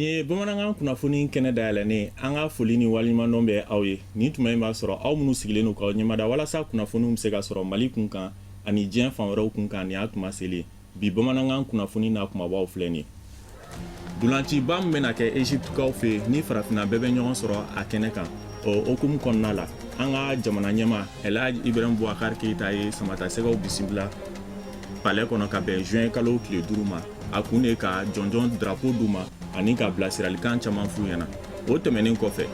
Ni ye bamanankan kunnafoni kɛnɛ dayɛlɛnnen an ka foli ni waliɲumandɔn bɛ aw ye nin tuma in b'a sɔrɔ aw minnu sigilen n'u k'aw ɲɛmada walasa kunnafoniw bɛ se ka sɔrɔ Mali kun kan ani diɲɛ fan wɛrɛw kun kan nin y'a tuma selen bi bamanankan kunnafoni n'a kumabaw filɛ nin ye. Dolanciba min bɛna kɛ Egyptekaw fɛ yen ni farafinna bɛɛ bɛ ɲɔgɔn sɔrɔ a kɛnɛ kan o hukumu kɔnɔna la an ka jamana ɲɛmaa El Hadji Ibrahim Boubacar Keita ye samatasɛgɛw bisimila palais kɔnɔ ka bɛn juin kalo tile 5 ma a kun de ka jɔnjɔn drapeau d'u ma ani ka bilasiralikan caman f'u ɲɛna o tɛmɛnen kɔfɛ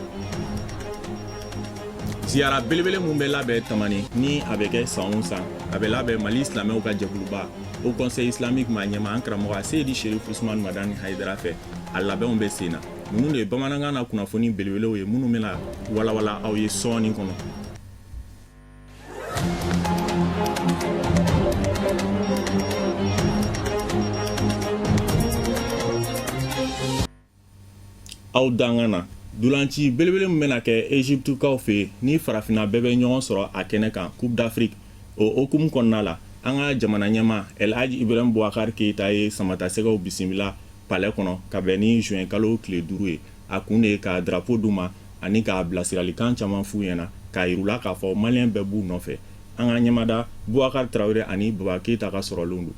ziyara belebele mun bɛ labɛn Tamani ni a bɛ kɛ san o san a bɛ labɛn Mali silamɛw ka jɛkuluba au conseil islamique maa ɲɛma an karamɔgɔ Seydi Cherif Ousmane Madani Haidara fɛ a labɛnw bɛ sen na ninnu de ye bamanankan na kunnafoni belebelew ye minnu bɛna walawala aw ye sɔɔni kɔnɔ. Aw dangan na dulanci belebele min bɛna kɛ Egyptekaw fɛ yen ni farafinna bɛɛ bɛ ɲɔgɔn sɔrɔ a kɛnɛ kan Coupe d'Afrique o hukumu kɔnɔna la an ka jamana ɲɛmaa El Hadji Ibrahim Boubacar Keita ye samatasɛgɛw bisimila palais kɔnɔ ka bɛn ni juin kalo tile 5 ye a kun de ka drapeau d'u ma ani ka bilasiralikan caman f'u ɲɛna k'a yirula k'a fɔ maliyɛn bɛɛ b'u nɔfɛ an ka ɲɛmada Boubacar Traoré ani Baba Keita ka sɔrɔlenw don.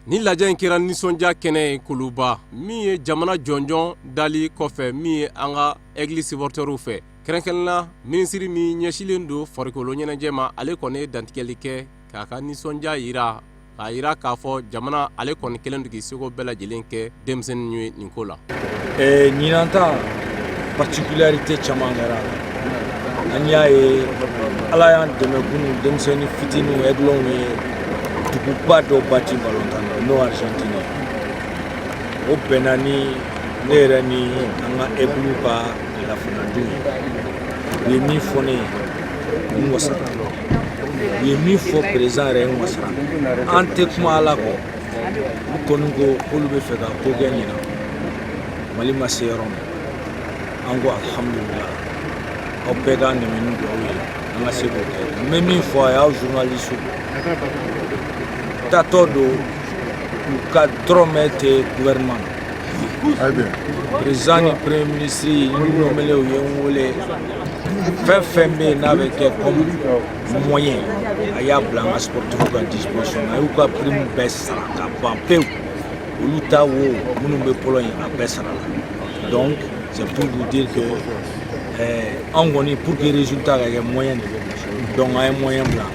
Ni lajɛ in kɛra nisɔndiya kɛnɛ ye kuluba min ye jamana jɔnjɔn dali kɔfɛ min ye an ka église supporters fɛ kɛrɛnkɛrɛnna minisiri min ɲɛsilen don farikolo ɲɛnajɛ ma ale kɔni ye dantigɛli kɛ k'a ka nisɔndiya yira k'a yira k'a fɔ jamana ale kɔni kelen k'i seko bɛɛ lajɛlen kɛ denmisɛnnin ye nin ko la. Ɲinan ta particularité caman kɛra an y'a ye ala y'an dɛmɛ kunun denmisɛnnin fitininw aiglons ye duguba dɔ bati balontan na n'o Argentine o bɛnna ni ne yɛrɛ ni an ka aiglons ka lafanadun ye u ye min fɔ ne ye n wasara u ye min fɔ président yɛrɛ n wasara an tɛ kuma ala kɔ u kɔni ko k'olu bɛ fɛ ka ko kɛ ɲina Mali ma se yɔrɔ min an ko alhamdulillah aw bɛɛ k'an dɛmɛ ni dugawu ye an ka se k'o kɛ n bɛ min fɔ a y'aw journalistes tatɔ don u ka dɔrɔmɛ tɛ gouvernement na président ni premier ministre nommé u ye n wele fɛn fɛn bɛ yen n'a bɛ kɛ comme moyen a y'a bila an ka sportifs ka disposition a y'u ka prime bɛɛ sara ka ban pewu olu ta wo minnu bɛ pɔlɔ in a bɛɛ sara la donc c'est pour vous dire que an kɔni pour que résultat ka kɛ moyen de bɛ donc an ye moyen bila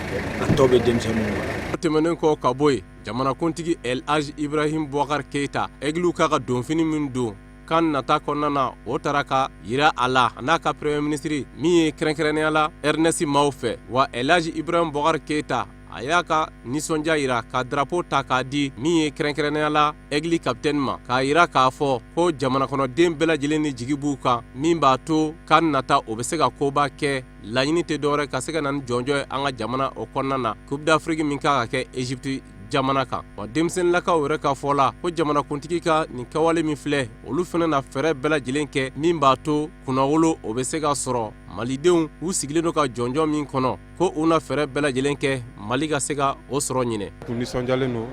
a tɔ bɛ denmisɛnninw la. Tɛmɛnen kɔ ka bɔ yen jamanakuntigi El Hadji Ibrahim Boubacar Keita église ka donfini min don kan nata kɔnɔna na o taara ka yira a la n'a ka premier ministre min ye kɛrɛnkɛrɛnnenya la Ernest Maw fɛ wa El Hadji Ibrahim Boubacar Keita a y'a ka nisɔndiya yira ka drapeau ta k'a di min ye kɛrɛnkɛrɛnnenya la église capitaine ma k'a yira k'a fɔ ko jamanakɔnɔden bɛɛ lajɛlen ni jigi b'u kan min b'a to kan nata o bɛ se ka koba kɛ laɲini tɛ dɔwɛrɛ ka se ka na ni jɔnjɔ ye an ka jamana o kɔnɔna na Coupe d'Afrique min ka kɛ Egypte jamana kan wa denmisɛnninlakaw yɛrɛ ka fɔ la ko jamanakuntigi ka nin kɛwale min filɛ olu fana na fɛɛrɛ bɛɛ lajɛlen kɛ min b'a to kunnawolo o bɛ se ka sɔrɔ malidenw u sigilen don ka jɔnjɔn min kɔnɔ ko u na fɛɛrɛ bɛɛ lajɛlen kɛ Mali ka se ka o sɔrɔ ɲinɛ. Kun nisɔndiyalen don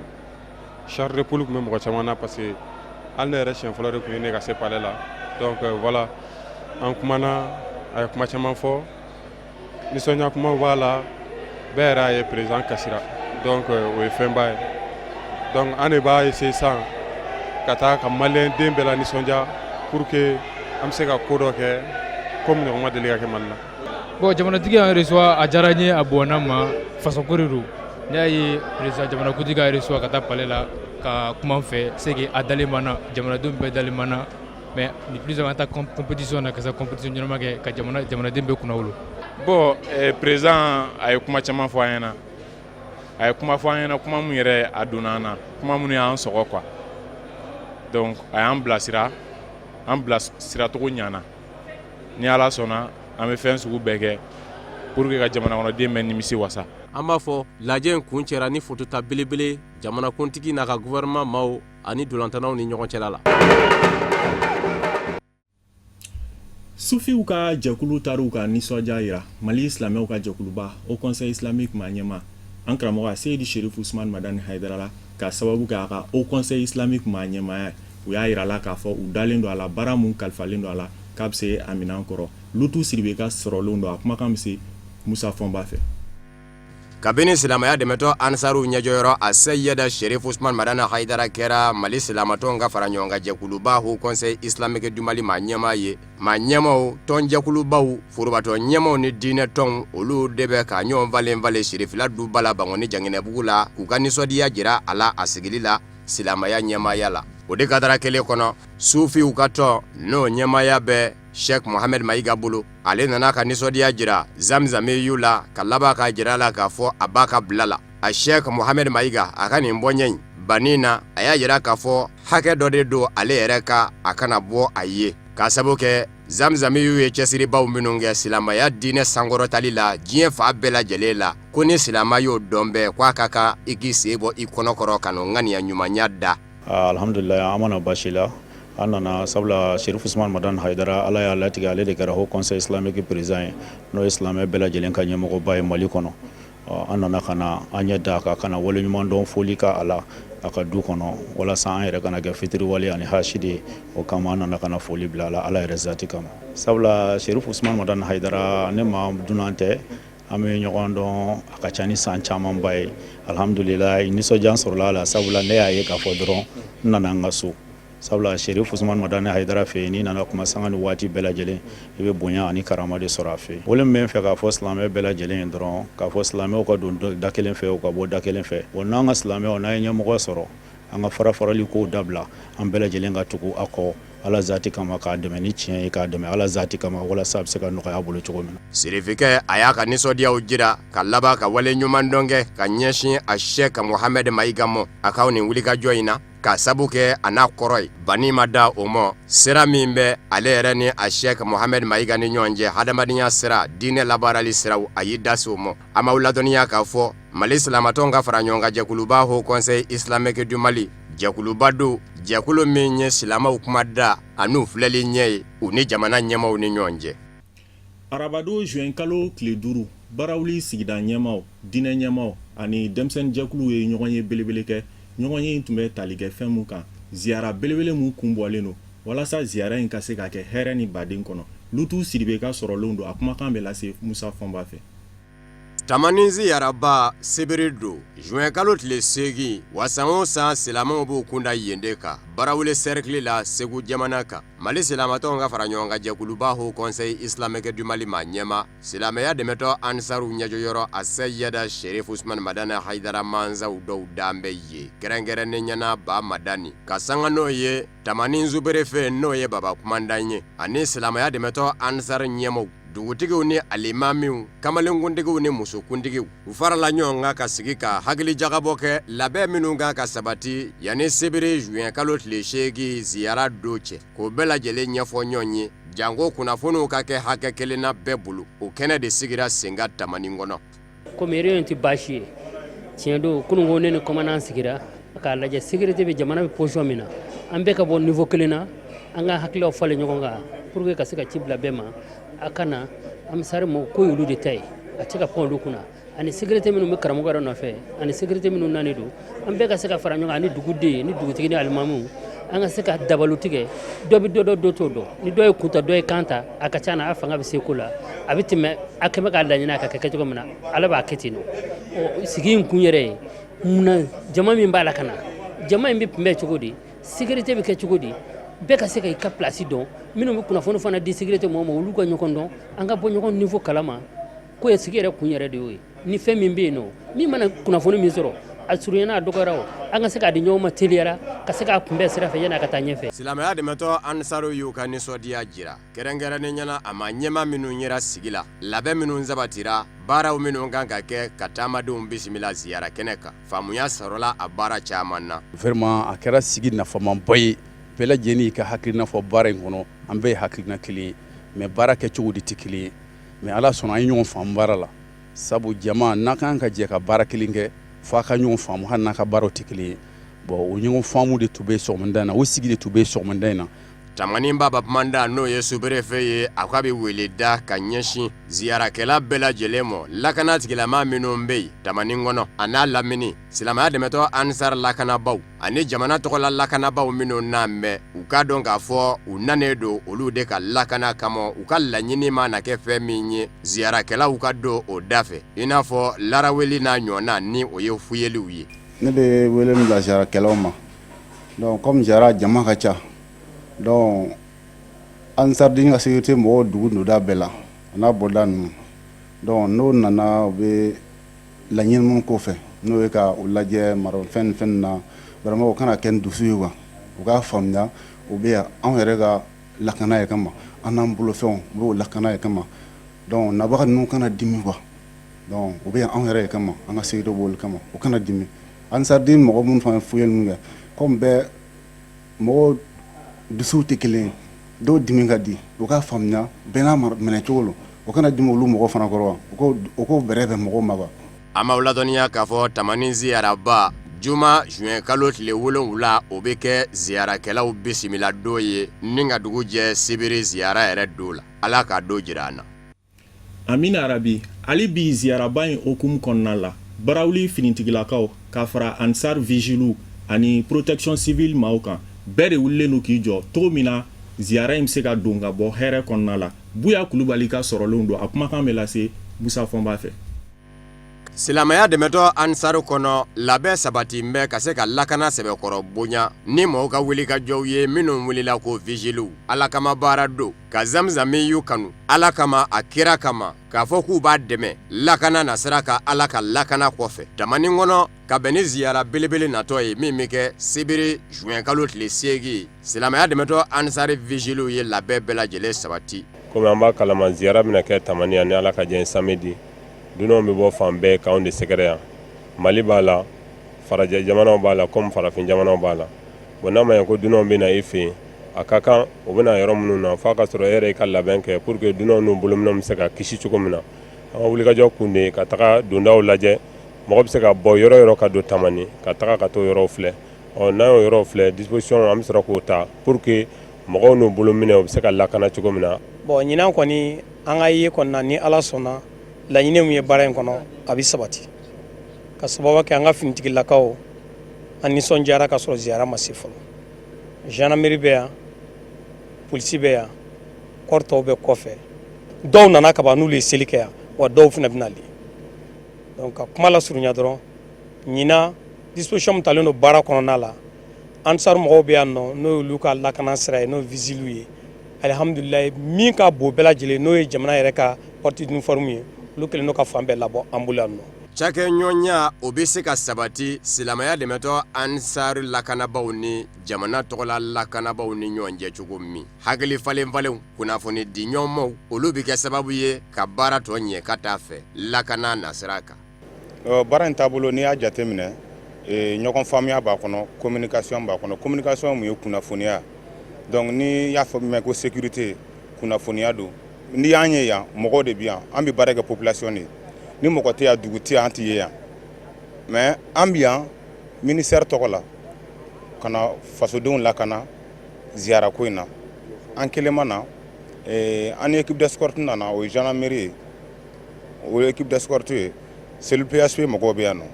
char de poule kun bɛ mɔgɔ caman na parce que hali ne yɛrɛ siɲɛ fɔlɔ de kun ye ne ka se palais la donc voilà an kumana a ye kuma caman fɔ nisɔndiya kumaw b'a la bɛɛ yɛrɛ y'a ye président kasira donc o ye fɛnba ye donc an de b'a essayer sisan ka taa ka maliyɛn den bɛɛ la nisɔndiya pour que an bɛ se ka ko dɔ kɛ comme ɲɔgɔn ma deli ka kɛ Mali la. Bon jamanatigi y'an reçoit a diyara n ye a bɔnna ma façon ko de don ne y'a ye président jamanakuntigi y'a reçoit ka taa palais la ka kuma fɛ c'est que a dalen b'an na jamanadenw bɛɛ dalen b'an na mais ni plus an ka taa compétition na ka se compétition ɲɛnama kɛ ka jamanaden bɛɛ kunna wolo. Bon président a ye kuma caman fɔ an ɲɛna a ye kuma fɔ an ɲɛna kuma min yɛrɛ a donna an na kuma minnu y'an sɔgɔ quoi donc a y'an bilasira an bilasiracogo ɲana ni Ala sɔnna an bɛ fɛn sugu bɛɛ kɛ pour que ka jamana kɔnɔden bɛɛ nimisi wasa. An b'a fɔ lajɛ in kun cɛra ni fotota belebele jamanakuntigi n'a ka gouvernement maaw ani dolantanaw ni ɲɔgɔn cɛla la. Sufiw ka jɛkulu taar'u ka nisɔndiya yira Mali silamɛw ka jɛkuluba au conseil islamique maa ɲɛma an karamɔgɔ Seydi Cherif Ousmane Madani Haidara la ka sababu kɛ a ka au conseil islamique maa ɲɛmaaya u y'a yira la k'a fɔ u dalen don a la baara mun kalifalen don a la k'a bɛ se a minɛn kɔrɔ lutu siribe ka sɔrɔlen don a kumakan bɛ se musa fɔnba fɛ kabini silamaya dɛmɛtɔ ansaru ɲɛjɔyɔrɔ a sayyada sherif usman madana haidara kɛra mali silamatɔnw ka fara ɲɔgɔn kan jɛkuluba haut conseil islamique du mali maa ɲɛmaa ye maa ɲɛmaw tɔn jɛkulubaw forobatɔ ɲɛmaw ni diinɛ tɔnw olu de bɛ ka ɲɔgɔn valen sherifila duba la bangoni janginɛbugu la k'u ka nisɔndiya jira a la a sigili la silamaya ɲɛmaaya la o de kadara kelen kɔnɔ sufiw ka tɔn n'o ɲɛmaaya bɛ Sheikh Mohamed Maïga bolo ale nana ka nisɔndiya jira zamzamiyu la ka laban ka jira la k'a fɔ a b'a ka bila la a Sheikh Mohamed Maïga a ka nin bɔɲɛ in banni na a y'a jira k'a fɔ hakɛ dɔ de don ale yɛrɛ ka a kana bɔ a ye k'a sababu kɛ zamzamiyu ye cɛsiribaw minnu kɛ silamaya diinɛ sankɔrɔtali la diɲɛ fa bɛɛ lajɛlen la ko ni silama y'o dɔn bɛɛ k'a ka kan i k'i sen bɔ i kɔnɔkɔrɔ ka n'o ŋaniya ɲumanya da alhamdulillah an mana basi la an nana sabula Sherif Usman Madana Haidara ala y'a latigɛ ale de kɛra haut conseil islamique président ye n'o ye silamɛ bɛɛ lajɛlen ka ɲɛmɔgɔba ye Mali kɔnɔ an nana ka na an ɲɛ da ka kana waleɲuman dɔn foli ka ala a ka du kɔnɔ walasa an yɛrɛ kana kɛ fitiriwale ani hasidi o kama an nana kana foli bila ala yɛrɛ zati kama sabula Sherif Usman Madana Haidara ne ma dunan tɛ an bɛ ɲɔgɔn dɔn a ka ca ni san camanba ye alhamdulillah nisɔndiya sɔrɔla la sabula ne y'a ye k'a fɔ dɔrɔn n nana an ka so sabula Sherif Usman Madana Haidara fɛ n'i nana kuma sanga ni waati bɛɛ lajɛlen i bɛ bonya ani karama de sɔrɔ a fɛ wale min bɛ fɛ k'a fɔ silamɛ bɛɛ lajɛlen ye dɔrɔn k'a fɔ silamɛw ka don da kelen fɛ u ka bɔ da kelen fɛ wa n'an ka silamɛw n'an ye ɲɛmɔgɔ sɔrɔ an ka farafarali kow dabila an bɛɛ lajɛlen ka tugu a kɔ ala zati kama k'a dɛmɛ ni tiɲɛ ye k'a dɛmɛ ala zati kama walasa a bɛ se ka nɔgɔya bolo cogo min na sirifikɛ a y'a ka nisɔndiyaw jira ka laban ka wale ɲuman dɔn kɛ ka ɲɛsin a Sheikh Mohamed Maïga ma a k'aw nin wulikajɔ in na ka sabu kɛ a n'a kɔrɔ ye banni ma da o ma sira min bɛ ale yɛrɛ ni a Sheikh Mohamed Maïga ni ɲɔgɔn cɛ hadamadenya sira diinɛ labaarali siraw a y'i da se o ma a m'aw ladɔnniya k'a fɔ Mali silamatɔnw ka fara ɲɔgɔn kan jɛkuluba haut conseil islamique du Mali jɛkuluba do jɛkulu min ye silamaw kuma da a n'u filɛli ɲɛ ye u ni jamana ɲɛmaw ni ɲɔgɔn cɛ arabado juin kalo tile 5 barawuli sigida ɲɛmaw diinɛ ɲɛmaw ani denmisɛnnin jɛkulu ye ɲɔgɔn ye belebele kɛ ɲɔgɔn ye tun bɛ tali kɛ fɛn mun kan ziyara belebele mun kun bɔlen don walasa ziyara in ka se ka kɛ hɛrɛ ni baden kɔnɔ lutu siribe ka sɔrɔlen don a kumakan bɛ lase musa fɔnba fɛ tamani ziyaraba sebere do juin kalo tile 8 wa san o san silamɛw b'u kunda yen de kan barawule cercle la segu jamana kan Mali silamatɔnw ka fara ɲɔgɔn kan jɛkuluba haut conseil islamique du Mali maa ɲɛma silamɛya dɛmɛtɔ ansaru ɲɛjɔyɔrɔ a sayyada Sherif Usman Madana Haidara mansaw dɔw dan bɛ ye kɛrɛnkɛrɛnnen ɲɛna ba madani ka sanga n'o ye tamani zubere fɛ n'o ye baba kumandan ye ani silamɛya dɛmɛtɔ ansar ɲɛmaw dugutigiw ni alimamiw kamalenkuntigiw ni musokuntigiw u farala ɲɔgɔn kan ka sigi ka hakili jagabɔ kɛ labɛn minnu kan ka sabati yanni sebere juin kalo tile 8 ziyara do cɛ k'o bɛɛ lajɛlen ɲɛfɔ ɲɔgɔn ye janko kunnafoniw ka kɛ hakɛ kelen na bɛɛ bolo o kɛnɛ de sigira senga tamani kɔnɔ komi réunion tɛ baasi ye tiɲɛ don kununko ne ni commandant sigira k'a lajɛ sécurité bɛ jamana bɛ position min na an bɛɛ ka bɔ niveau kelen na an ka hakililaw falen ɲɔgɔn kan pour que ka se ka ci bila bɛɛ ma a kana an bɛ sari mɔ ko y'olu de ta ye a tɛ ka pan olu kunna ani sécurité minnu bɛ karamɔgɔ yɛrɛ nɔfɛ ani sécurité minnu nani don an bɛɛ ka se ka fara ɲɔgɔn kan ani duguden ni dugutigi ni alimamuw an ka se ka dabalu tigɛ dɔ bɛ dɔ dɔ t'o dɔn ni dɔ ye kunta dɔ ye kan ta a ka ca na a fanga bɛ se ko la a bɛ tɛmɛ a kɛmɛ k'a laɲini a ka kɛ cogo min na ala b'a kɛ ten nɔ sigi in kun yɛrɛ ye munna jama min b'a la ka na jama in bɛ kunbɛn cogo di sécurité bɛ kɛ cogo di bɛɛ ka se ka i ka place dɔn minnu bɛ kunnafoni fana di sécurité mɔgɔw ma olu ka ɲɔgɔn dɔn an ka bɔ ɲɔgɔn niveau kalama ko ye sigi yɛrɛ kun yɛrɛ de y'o ye ni fɛn min bɛ yen nɔ min mana kunnafoni min sɔrɔ a surunyana a dɔgɔyara o an ka se k'a di ɲɔgɔn ma teliyara ka se k'a kunbɛn sira fɛ yan'a ka taa ɲɛfɛ silamɛya dɛmɛtɔ ansaru y'u ka nisɔndiya jira kɛrɛnkɛrɛnnen ɲɛna a ma ɲɛma minnu yera sigi la labɛn minnu sabatira baaraw minnu kan ka kɛ ka taamadenw bisimila ziyara kɛnɛ kan faamuya sɔrɔla a baara caman na vraiment a kɛra sigi nafamanba ye bɛɛ lajɛlen y'i ka hakilina fɔ baara in kɔnɔ an bɛɛ ye hakilina kelen ye mais baara kɛcogo de tɛ kelen ye mais ala sɔnna an ye ɲɔgɔn faamu baara la sabu jama n'a kan ka jɛ ka baara kelen kɛ f'a ka ɲɔgɔn faamu hali n'a ka baaraw tɛ kelen ye bon o ɲɔgɔn faamu de tun bɛ sɔgɔmada in na o sigi de tun bɛ sɔgɔmada in na tamani baba pamanda n'o ye sous-préfet ye a ko a bɛ weleda ka ɲɛsin ziyarakɛla bɛɛ lajɛlen mɔ lakana tigilama minnu bɛ yen tamani kɔnɔ a n'a lamini silamɛya dɛmɛtɔ ansar lakanabaw ani jamana tɔgɔla lakanabaw minnu n'a mɛn u k'a dɔn k'a fɔ u nanen don olu de ka lakana kama u ka laɲini ma na kɛ fɛn min ye ziyarakɛlaw ka don o da fɛ i n'a fɔ laraweli n'a ɲɔgɔnna ni o ye fuyeliw ye. Ne bɛ wele min bila ziyarakɛlaw ma donc comme ziyara jama ka ca donc ansardi ka sécurité mɔgɔw dugu donda bɛɛ la a n'a bɔda ninnu donc n'o nana u bɛ laɲini min ko fɛ n'o ye ka u lajɛ marafɛn fɛn na vraiment o kana kɛ dusu ye quoi u k'a faamuya u bɛ yan anw yɛrɛ ka lakana ye kama an n'an bolofɛnw u b'o lakana ye kama donc nabaga ninnu kana dimi quoi donc u bɛ yan anw yɛrɛ ye kama an ka sécurité b'olu kama o kana dimi ansardi mɔgɔ minnu fana fuyeli min kɛ comme bɛɛ mɔgɔw dusuw tɛ kelen ye dɔw dimi ka di u k'a faamuya bɛɛ n'a minɛ cogo lo o kana dimi olu mɔgɔ fana kɔrɔ wa o k'o bɛrɛ bɛn mɔgɔw ma quoi. An b'aw ladɔnniya k'a fɔ tamani ziyaraba juma juin kalo tile 7 o bɛ kɛ ziyarakɛlaw bisimila don ye ni ka dugu jɛ sibiri ziyara yɛrɛ don la ala k'a don jira an na. Amina Arabi hali bi ziyaraba in hukumu kɔnɔna la barawuli finitigilakaw k'a fara ansar vigilu ani protection civile maaw kan bɛɛ de wulilen don k'i jɔ cogo min na ziyara in bɛ se ka don ka bɔ hɛrɛ kɔnɔna la Buya Kulubali ka sɔrɔlenw don a kumakan bɛ lase Musa Fɔnba fɛ. Silamɛya dɛmɛtɔ ansaru kɔnɔ labɛn sabati bɛ ka se ka lakana sɛbɛkɔrɔ bonya ni mɔgɔw ka wuli ka jɔw ye minnu wulila ko vigiliw ala kama baara don ka zamzami y'u kanu ala kama a kira kama k'a fɔ k'u b'a dɛmɛ lakana nasira ka ala ka lakana kɔfɛ tamani kɔnɔ ka bɛn ni ziyara belebele natɔ ye min bɛ kɛ sibiri juin kalo tile 8 silamɛya dɛmɛtɔ ansari vigiliw ye labɛn bɛɛ lajɛlen sabati. Komi an b'a kalama ziyara bɛna kɛ tamani ani ala ka jɛ samedi dunanw bɛ bɔ fan bɛɛ k'anw de sɛgɛrɛ yan Mali b'a la farajɛ jamanaw b'a la comme farafin jamanaw b'a la bon n'a ma ɲɛ ko dunanw bɛ na i fɛ yen a ka kan o bɛ na yɔrɔ minnu na f'a ka sɔrɔ e yɛrɛ i ka labɛn kɛ pour que dunanw n'u bolominɛw bɛ se ka kisi cogo min na an ka wulikajɔ kun de ka taga dondaw lajɛ mɔgɔ bɛ se ka bɔ yɔrɔ yɔrɔ ka don tamani ka taga ka t'o yɔrɔw filɛ n'an y'o yɔrɔw filɛ disposition an bɛ sɔrɔ k'o ta pour que mɔgɔw n'u bolominɛw bɛ se ka lakana cogo min na. Bon ɲinan kɔni an ka ye kɔnɔna ni ala sɔnna laɲini min ye baara in kɔnɔ a bɛ sabati ka sababu kɛ an ka finitigilakaw an nisɔndiyara ka sɔrɔ ziyara ma se fɔlɔ gendarmerie bɛ yan polisi bɛ yan kɔri tɔw bɛ kɔfɛ dɔw nana ka ban n'olu ye seli kɛ yan wa dɔw fana bɛ nali donc ka kuma lasurunya dɔrɔn ɲinan disposition min talen don baara kɔnɔna la ansar mɔgɔw bɛ yan nɔ n'o y'olu ka lakana sira ye n'o vigiliw ye alhamdulilayi min ka bon bɛɛ lajɛlen n'o ye jamana yɛrɛ ka porte d'uniforme ye olu kelen n'o ka fan bɛɛ labɔ an bolo yan nɔ. Cakɛ ɲɔnya o bɛ se ka sabati silamɛya dɛmɛtɔ ansari lakanabaw ni jamana tɔgɔla lakanabaw ni ɲɔgɔn cɛ cogo min hakili falen falenw kunnafoni di ɲɔgɔnmaw olu bɛ kɛ sababu ye ka baara tɔ ɲɛ ka taa fɛ lakana nasira kan. Baara in taabolo n'i y'a jateminɛ ɲɔgɔn faamuya b'a kɔnɔ communication b'a kɔnɔ communication mun ye kunnafoniya donc ni y'a fɔ min ko sécurité kunnafoniya don n'i y'an ye yan mɔgɔw de bɛ yan an bɛ baara kɛ population de ni mɔgɔ tɛ yan dugu tɛ yan an tɛ ye yan mais an bɛ yan ministère tɔgɔ la ka na fasodenw lakana ziyara ko in na an kelen ma na an ni équipe d'escorte nana o ye gendarmerie ye o ye équipe d'escorte ye cellule PSP mɔgɔw bɛ yan nɔ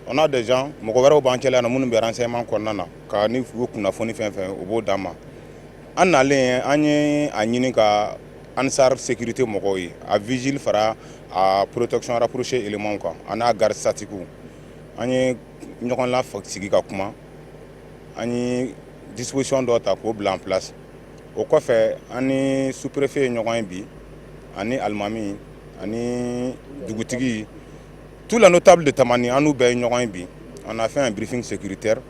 on a des gens mɔgɔ wɛrɛw b'an cɛla yan nɔ minnu bɛ renseignement kɔnɔna na ka ni kunnafoni fɛn fɛn o b'o d'an ma an nalen an ye a ɲini ka ansar sécurité mɔgɔw ye a vigile fara a protection rapprochée éléments kan a n'a garde statique an ye ɲɔgɔn la sigi ka kuma an ye disposition dɔ ta k'o bila en place o kɔfɛ an ni sous-préfet ye ɲɔgɔn ye bi ani alimami ani dugutigi tous les notables de Tamani an n'u bɛɛ ye ɲɔgɔn ye bi on a fait un briefing sécuritaire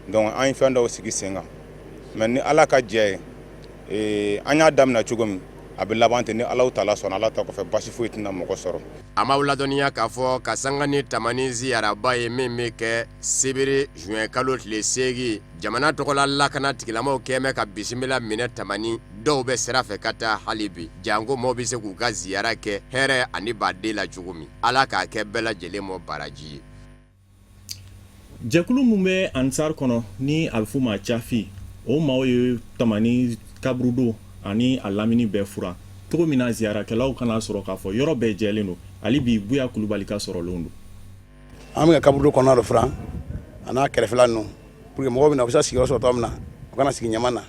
donc an ye fɛn dɔw sigi sen kan mais ni ala ka jɛ ye an y'a daminɛ cogo min a bɛ laban ten ni Alahu Taala sɔnna ala ta kɔfɛ basi foyi tɛna mɔgɔ sɔrɔ. An b'aw ladɔnniya k'a fɔ ka sanga ni tamani ziyaraba ye min bɛ kɛ sibiri juin kalo tile 8 jamana tɔgɔla lakana tigilamaw kɛmɛ ka bisimila minɛ tamani dɔw bɛ sira fɛ ka taa hali bi janko mɔgɔw bɛ se k'u ka ziyara kɛ hɛrɛ ani baden la cogo min ala k'a kɛ bɛɛ lajɛlen mɔ baraji ye. Jɛkulu mun bɛ ansar kɔnɔ ni a bɛ f'o ma Cafi o maaw ye tamani kabrudo ani a lamini bɛɛ fura togo min na ziyarakɛlaw kana sɔrɔ k'a fɔ yɔrɔ bɛɛ jɛlen don hali bi Buya Kulubali ka sɔrɔlenw don. An bɛ ka kabrudo kɔnɔna dɔ furan a n'a kɛrɛfɛla ninnu pour que mɔgɔw bɛna u bɛ se ka sigiyɔrɔ sɔrɔ tɔgɔ min na u kana sigi ɲama na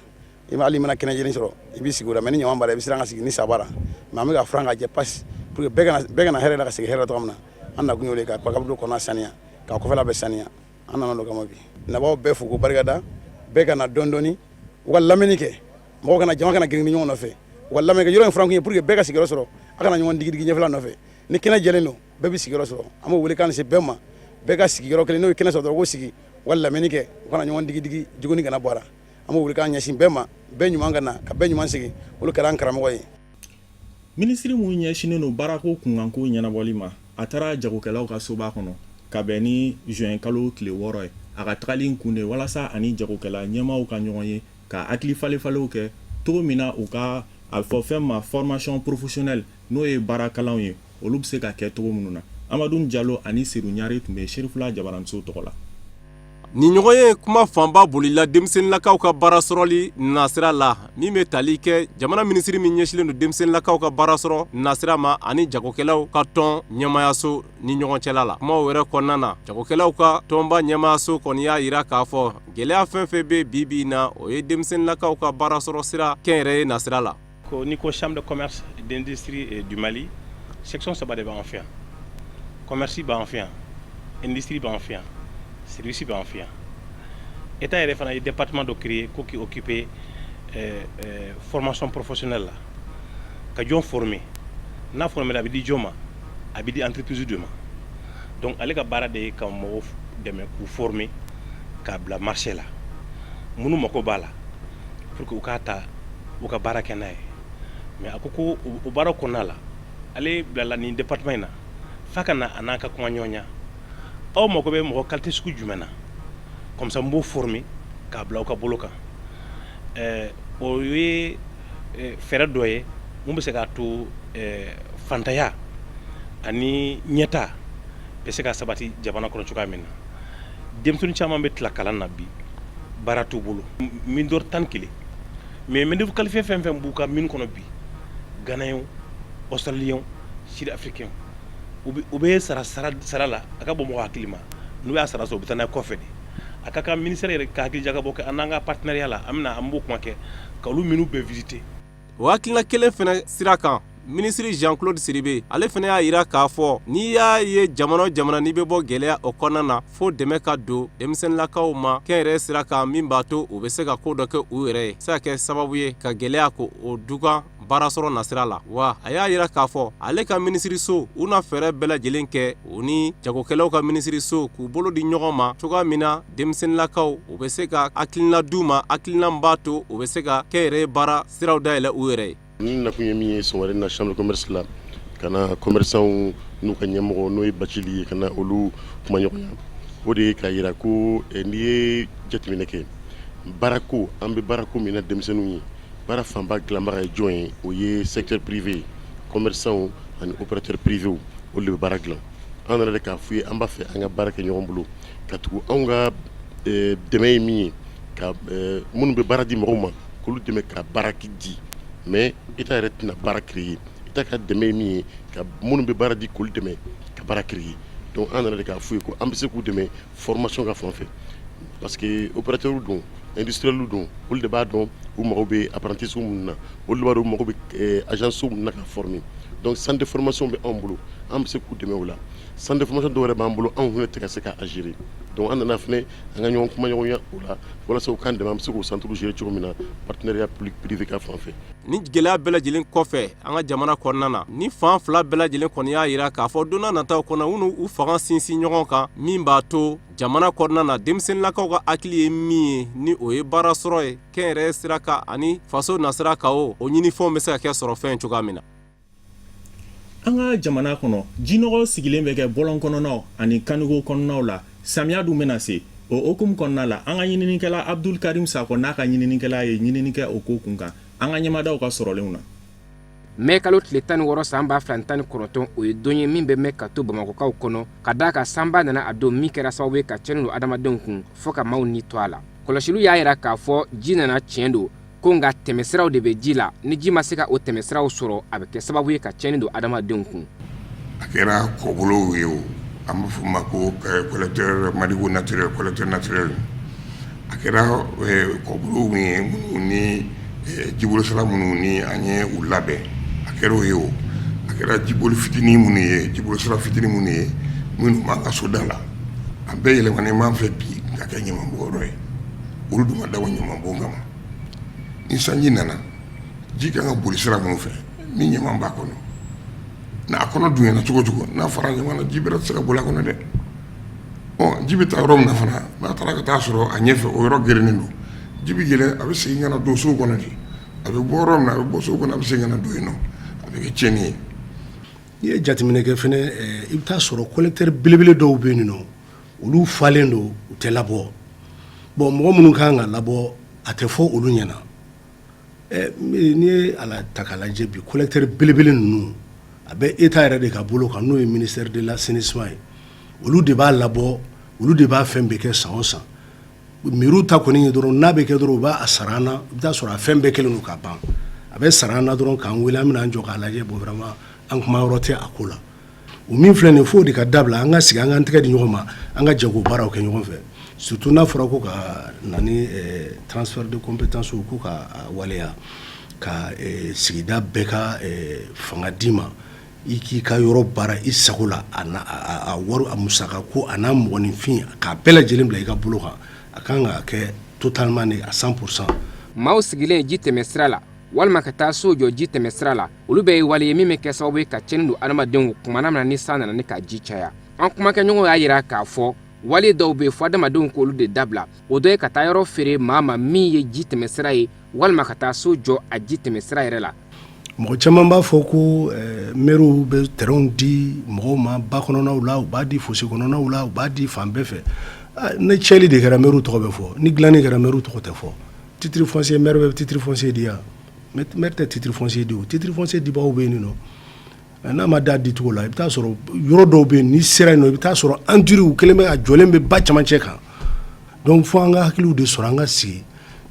i hali mana kɛnɛ jeni sɔrɔ i b'i sigi o la mais ni ɲama b'a la i bɛ siran ka sigi ni sa b'a la mais an bɛ ka furan ka jɛ pasi pour que bɛɛ kana hɛrɛ la ka sigi hɛrɛ tɔgɔ min na an nakun y'o de ka kabrudo kɔnɔna saniya ka kɔfɛla bɛɛ saniya an nana dɔ kama bi nabaw bɛɛ fo ko barikada bɛɛ kana dɔɔni dɔɔni u ka lamɛnni kɛ mɔgɔw kana jama kana girin ni ɲɔgɔn nɔfɛ u ka lamɛn kɛ yɔrɔ in furan kun ye pour que bɛɛ ka sigiyɔrɔ sɔrɔ a kana ɲɔgɔn digi ɲɛfɛla nɔfɛ ni kɛnɛ jɛlen don bɛɛ bɛ sigiyɔrɔ sɔrɔ an bɛ wele kan se bɛɛ ma bɛɛ ka sigiyɔrɔ kelen n'o ye kɛnɛ sɔrɔ dɔrɔn ko sigi u ka lamɛnni kɛ u kana ɲɔgɔn digi juguni kana bɔ a la an bɛ wele kan ɲɛsin bɛɛ ma bɛɛ ɲuman ka na ka bɛɛ ɲuman sigi olu kɛra an karamɔgɔ ye. Minisiri mun ɲɛsinnen don baarako kunkanko ɲɛnabɔli ma a taara jagokɛlaw ka soba kɔnɔ ka bɛn ni juin kalo tile 6 ye a ka tagali kun de walasa ani jagokɛla ɲɛmaaw ka ɲɔgɔn ye ka hakili falefalenw kɛ togo min na u ka a fɔ fɛn ma formation professionnelle n'o ye baarakalanw ye olu bɛ se ka kɛ togo minnu na. Amadou Diallo ani Seydou Ɲare tun bɛ Serifula Jabaramuso tɔgɔ la. Ni ɲɔgɔn ye kuma fanba bolila denmisɛnninlakaw ka baara sɔrɔli nasira la min bɛ tali kɛ jamana minisiri min ɲɛsilen don denmisɛnninlakaw ka baara sɔrɔ nasira ma ani jagokɛlaw ka tɔn ɲɛmayaso ni ɲɔgɔn cɛla la. Kumaw yɛrɛ kɔnɔna na jagokɛlaw ka tɔnba ɲɛmayaso kɔni y'a yira k'a fɔ gɛlɛya fɛn fɛn bɛ bi na o ye denmisɛnninlakaw ka baara sɔrɔ sira kɛnyɛrɛye nasira la. Ni ko chambre de commerce et d'industrie du Mali section saba de b'an fɛ yan. Commerce b'an fɛ yan, industrie b'an fɛ yan, service b'an fɛ yan. État yɛrɛ fana ye département dɔ créé ko qui occupe formation professionnelle la ka jɔn former n'a formé a bɛ di jɔn ma a bɛ di entreprise de ma donc ale ka baara de ye ka mɔgɔw dɛmɛ k'u former k'a bila marché la minnu mako b'a la pour que u k'a ta u ka baara kɛ n'a ye mais a ko ko o baara kɔnɔna la ale bilala nin département in na fa ka na a n'a ka kuma ɲɔgɔnya aw mako bɛ mɔgɔ qualité sugu jumɛn na comme ça n b'o former k'a bila aw ka bolo kan o ye fɛɛrɛ dɔ ye mun bɛ se k'a to fantanya ani ɲɛta bɛ se ka sabati jamana kɔnɔ cogoya min na denmisɛnnin caman bɛ tila kalan na bi baara t'u bolo min dɔr 11 mais main-d'œuvre qualifiée fɛn fɛn b'u ka min kɔnɔ bi Ghanéens Australiens Sud Africains u bɛ sara la a ka bɔ mɔgɔ hakili ma n'u y'a sara sɔrɔ u bɛ taa n'a ye kɔfɛ de a ka kan ministère yɛrɛ ka hakili jagabɔ kɛ an n'an ka partenariat la an b'o kuma kɛ ka olu minnu bɛɛ visiter. O hakilina kelen fɛnɛ sira kan minisiri Jean-Claude Sidibe ale fɛnɛ y'a yira k'a fɔ n'i y'a ye jamana n'i bɛ bɔ gɛlɛya o kɔnɔna na fo dɛmɛ ka don denmisɛnninlakaw ma kɛnyɛrɛye sira kan min b'a to u bɛ se ka ko dɔ kɛ u yɛrɛ ye se ka kɛ sababu ye ka gɛlɛya ko o dugan baara sɔrɔ nasira la wa a y'a yira k'a fɔ ale ka minisiriso u na fɛɛrɛ bɛɛ lajɛlen kɛ u ni jagokɛlaw ka minisiriso k'u bolo di ɲɔgɔn ma cogoya min na denmisɛnninlakaw u bɛ se ka hakilina d'u ma hakilina min b'a to u bɛ se ka kɛnyɛrɛye baara siraw dayɛlɛ u yɛrɛ ye. Ni nakun ye min ye sɔn wɛrɛ na chambre de commerce la ka na commerçants n'u ka ɲɛmɔgɔ n'o ye Bacili ye ka na olu kuma ɲɔgɔn ya o de ye k'a yira ko n'i ye jateminɛ kɛ baarako an bɛ baarako min na denmisɛnninw ye baara fanba dilanbaga ye jɔn ye o ye secteur privé commerçants ani opérateurs privés olu de bɛ baara dilan an nana de k'a fɔ ye an b'a fɛ an ka baara kɛ ɲɔgɔn bolo ka tugu anw ka dɛmɛ ye min ye ka minnu bɛ baara di mɔgɔw ma k'olu dɛmɛ ka baara di mais État yɛrɛ tɛna baara créer État ka dɛmɛ ye min ye ka minnu bɛ baara di k'olu dɛmɛ ka baara créer donc an nana de k'a fɔ ye ko an bɛ se k'u dɛmɛ formation ka fan fɛ parce que opérateurs don industriels don olu de b'a dɔn u mago bɛ apprentis minnu na olu de b'a dɔn u mago bɛ agence minnu na ka former donc centre de formation bɛ anw bolo an bɛ se k'u dɛmɛ o la centre de formation dɔw yɛrɛ b'an bolo anw fana tɛ ka se k'a gérer donc an nana fana an ka ɲɔgɔn kuma ɲɔgɔnya o la walasa u k'an dɛmɛ an bɛ se k'o centre gérer cogo min na partenariat public privé ka fan fɛ. Ni gɛlɛya bɛɛ lajɛlen kɔfɛ an ka jamana kɔnɔna na ni fan fila bɛɛ lajɛlen kɔni y'a yira k'a fɔ don n'a nataw kɔnɔ u n'u fanga sinsin ɲɔgɔn kan min b'a to jamana kɔnɔna na denmisɛnninlakaw ka hakili ye min ye ni o ye baara sɔrɔ ye kɛnyɛrɛye sira kan ani faso nasira kan o ɲinifɛnw bɛ se ka kɛ sɔrɔfɛn cogoya min na. An ka jamana kɔnɔ jinɔgɔ sigilen bɛ kɛ bɔlɔn kɔnɔnaw ani kanigo kɔnɔnaw la samiya dun bɛna se o hukumu kɔnɔna la an ka ɲininikɛla Abdul Karim Sakɔ n'a ka ɲininikɛla ye ɲinini kɛ o ko kun kan an ka ɲɛmadaw ka sɔrɔlenw na. Mɛ kalo tile 16 san 2019 o ye don ye min bɛ mɛn ka to Bamakɔkaw kɔnɔ ka d'a ka sanba nana a don min kɛra sababu ye ka cɛnni don adamadenw kun fo ka maaw ni to a la. kɔlɔsiliw y'a yira k'a fɔ ji nana tiɲɛ don ko nka tɛmɛsiraw de bɛ ji la ni ji ma se ka o tɛmɛsiraw sɔrɔ a bɛ kɛ sababu ye ka tiɲɛni don adamadenw kun. A kɛra kɔbolow ye o an b'a fɔ ma ko collecteur marigot naturel collecteur naturel a kɛra kɔbolow ye minnu ni jibolosira minnu ni an ye u labɛn a kɛra o ye o a kɛra jiboli fitinin minnu ye jibolosira fitinin minnu ye minnu b'an ka soda la a bɛɛ yɛlɛmanen b'an fɛ bi ka kɛ ɲamanbɔnyɔrɔ ye olu dun ma dabɔ ɲamanbɔn kama ni sanji nana ji kan ka boli sira minnu fɛ ni ɲaman b'a kɔnɔ n'a kɔnɔ dunyana cogo cogo n'a fara ɲaman na ji bɛrɛ tɛ se ka boli a kɔnɔ dɛ ji bɛ taa yɔrɔ min na fana n'a taara ka taa sɔrɔ a ɲɛfɛ o yɔrɔ gerennen don ji bɛ yɛlɛ a bɛ segin ka na don sow kɔnɔ de a bɛ bɔ yɔrɔ min na a bɛ bɔ sow kɔnɔ a bɛ segin ka na don yen nɔ a bɛ kɛ tiɲɛni ye. n'i ye jateminɛ kɛ fɛnɛ i bɛ taa sɔrɔ collecteur belebele dɔw bɛ yen nɔ olu falen don u tɛ labɔ bon mɔgɔ minnu kan ka labɔ a tɛ fɔ olu ɲɛna n'i ye a la ta k'a lajɛ bi collecteur belebele ninnu a bɛ état yɛrɛ de ka bolo kan n'o ye ministère de l'assainissement ye olu de b'a labɔ olu de b'a fɛn bɛɛ kɛ san o san mairie ta kɔni ye dɔrɔn n'a bɛ kɛ dɔrɔn u b'a sara an na i bɛ taa sɔrɔ a fɛn bɛɛ kɛlen don ka ban a bɛ sara an na dɔrɔn k'an wele an bɛna an jɔ k'a lajɛ bon vraiment an kuma yɔrɔ tɛ a ko la o min filɛ nin ye f'o de ka dabila an ka sigi an k'an tɛgɛ di ɲɔgɔn ma an ka jɛ k'o baaraw kɛ ɲɔgɔn fɛ surtout n'a fɔra ko ka na ni transfert de compétence ko ka waleya ka sigida bɛɛ ka fanga di ma i k'i ka yɔrɔ baara i sago la a wari a musaka ko a n'a mɔgɔninfin k'a bɛɛ lajɛlen bila i ka bolo kan a kan ka kɛ totalement à 100%. maaw sigilen ji tɛmɛ sira la walima ka taa so jɔ ji tɛmɛ sira la olu bɛɛ ye wale ye min bɛ kɛ sababu ye ka tiɲɛni don adamadenw kumana min na ni san nana ni ka ji caya an kumakɛɲɔgɔnw y'a yira k'a fɔ wale dɔw bɛ fɔ adamadenw k'olu de dabila o dɔ ye ka taa yɔrɔ feere maa ma min ye ji tɛmɛ sira ye walima ka taa so jɔ a ji tɛmɛ sira yɛrɛ la. mɔgɔ caman b'a fɔ ko maires bɛ terrainw di mɔgɔw ma ba kɔnɔnaw la u b'a di fossé kɔnɔnaw la u b'a di fan bɛɛ fɛ ni cɛli de kɛra maires tɔgɔ bɛ fɔ ni dilanni kɛra maires tɔgɔ tɛ fɔ titre foncier maire bɛ titre foncier di yan maire tɛ titre foncier di o titre foncier dibagaw bɛ yen nɔ n'a ma da dicogo la i bɛ taa sɔrɔ yɔrɔ dɔw bɛ yen ni sera yen nɔ i bɛ taa sɔrɔ enturiw kelen bɛ a jɔlen bɛ ba camancɛ kan donc fo an ka hakiliw de sɔrɔ an ka sigi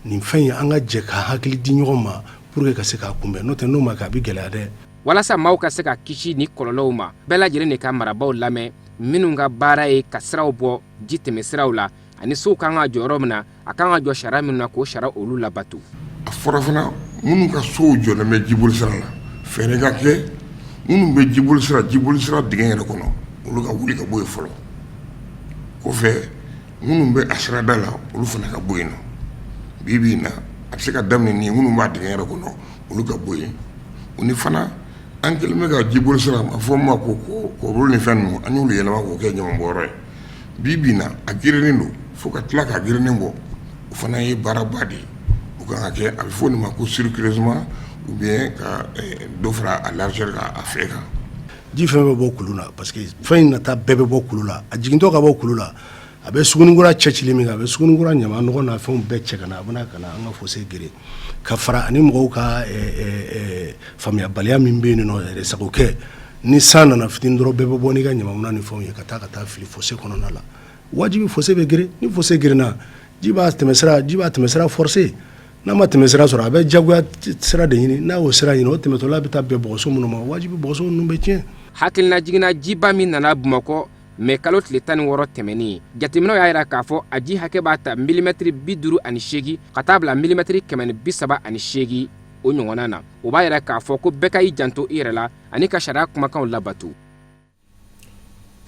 nin fɛn ye an ka jɛ ka hakili di ɲɔgɔn ma pour que ka se k'a kunbɛn n'o tɛ n'o ma kɛ a bɛ gɛlɛya dɛ. walasa maaw ka se ka kisi ni kɔlɔlɔw ma bɛɛ lajɛlen de ka marabaw lamɛn minnu ka baara ye ka siraw bɔ ji tɛmɛ siraw la ani sow kan ka jɔ yɔrɔ min na a kan ka jɔ sariya minnu na k'o sariya olu labato. a fɔra fana minnu ka sow jɔlen bɛ jibolisira la fɛɛrɛ ka kɛ minnu bɛ jibolisira dingɛ yɛrɛ kɔnɔ olu ka wuli ka bɔ yen fɔlɔ kɔfɛ minnu bɛ a sirada la olu fana ka bɔ yen nɔ bi bi in na a bɛ se ka daminɛ ni minnu b'a dingɛ yɛrɛ kɔnɔ olu ka bɔ yen o ni fana an kɛlen bɛ ka jibolisira a fɔ ma ko kɔbolo ni fɛn ninnu an y'olu yɛlɛma k'o kɛ ɲamanbɔnyɔrɔ ye bi bi in na a gerennen don fo ka tila ka gerennen bɔ o fana ye baaraba de ye o kan ka kɛ a bɛ fɔ nin ma ko circulairement ou bien ka dɔ fara a largeur kan a fɛ kan. ji fɛn bɛ bɔ kulu la parce que fɛn in nata bɛɛ bɛ bɔ kulu la a jigintɔ ka bɔ kulu la a bɛ sugunikura cɛcili min kɛ a bɛ sugunikura ɲama nɔgɔ n'a fɛnw bɛɛ cɛ ka na a bɛna ka na an ka fossé gere ka fara ani mɔgɔw ka faamuyabaliya min bɛ yen nɔ yɛrɛ sagokɛ ni san nana fitini dɔrɔn bɛɛ bɛ bɔ n'i ka ɲamanminɛn ni fɛnw ye ka taa fili fossé kɔnɔna la wajibi fossé bɛ gere ni fossé gerenna ji b'a tɛmɛ sira forcé n'a ma tɛmɛ sira sɔrɔ a bɛ jagoya sira de ɲini n'a y'o sira ɲini o tɛmɛtɔla bɛ taa bɛn bɔgɔso minnu ma wajibi bɔgɔso ninnu bɛ tiɲɛ. hakilina jiginna jiba min nana bamakɔ mɛ kalo tile 16 tɛmɛnin jateminɛw y'a jira k'a fɔ a ji hakɛ b'a ta milimɛtiri 58 ka taa bila milimɛtiri 138 o ɲɔgɔnna na o b'a jira k'a fɔ ko bɛɛ ka i janto i yɛrɛ la ani ka sariya kumakanw labato.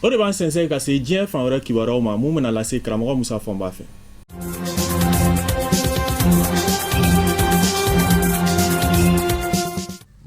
o de b'an sɛnsɛn ka se diɲɛ fan wɛrɛ kibaruyaw ma mun bɛna lase karamɔgɔ musa fɔnba fɛ.